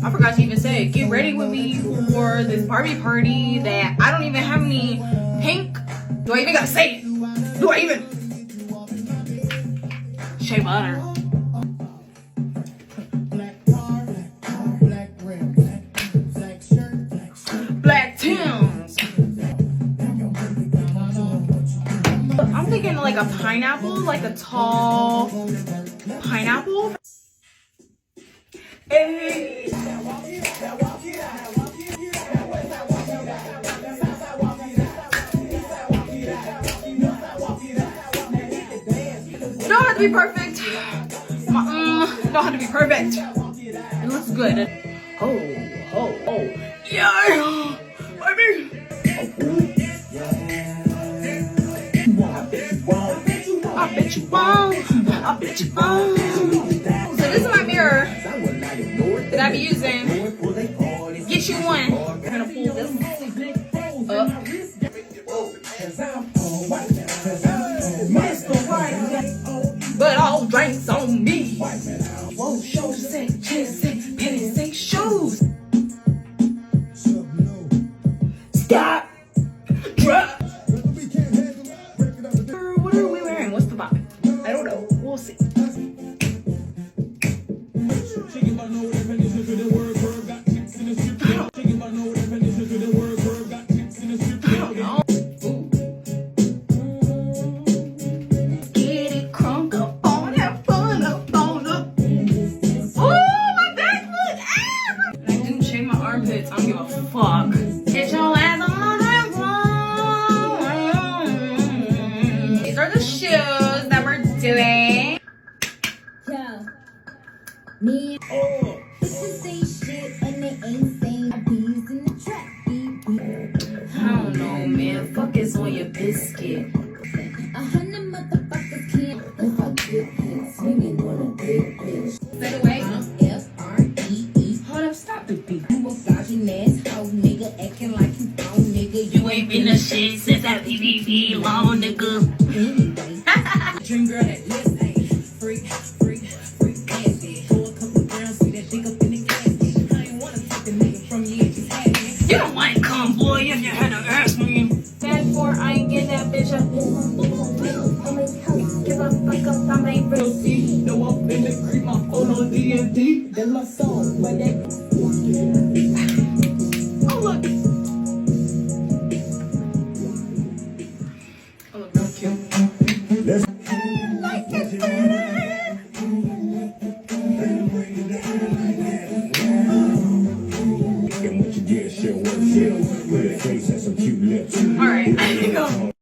I forgot to even say, get ready with me for this Barbie party that I don't even have any pink. Do I even gotta say it? Do I even? Shea butter. Black Tims. I'm thinking like a pineapple, like a tall pineapple. Hey. Don't have to be perfect. Don't have to be perfect. It looks good. Oh. Yeah. I bet you won't. So this is my mirror that I be using. Get you one. I'm gonna pull this up. But all drinks on me. Whoa, shows say, chest say, penny say, shoes. Stop. Drop. What are we wearing? What's the vibe? I don't know. We'll see. I don't give a fuck. Get your ass on the ground. These are the shoes that we're doing. Yeah. Me. Oh. Say shit and they ain't saying bees in the trap. I don't know, man. Fuck is on your biscuit. 100 motherfuckers can't fuck with it. Swinging on a big bitch. Say the way. F-R-E-E. Hold up, stop the beat. You a flogging ass hoe nigga, acting like you own nigga. You ain't been a shit since that PVP long nigga. Anyway, dream girl that list ain't freak ass bitch. Pour a couple grams, see that dick up in the casket. I ain't wanna take the nigga from you, just had it. You don't want to come, boy, if you had to ask me. That for I ain't get that bitch up. Give a fuck up, I'm ain't real. No, I'm in the creep, my phone on D&D. That's my song, but that. Oh, look. Oh, look, real cute. All right, I think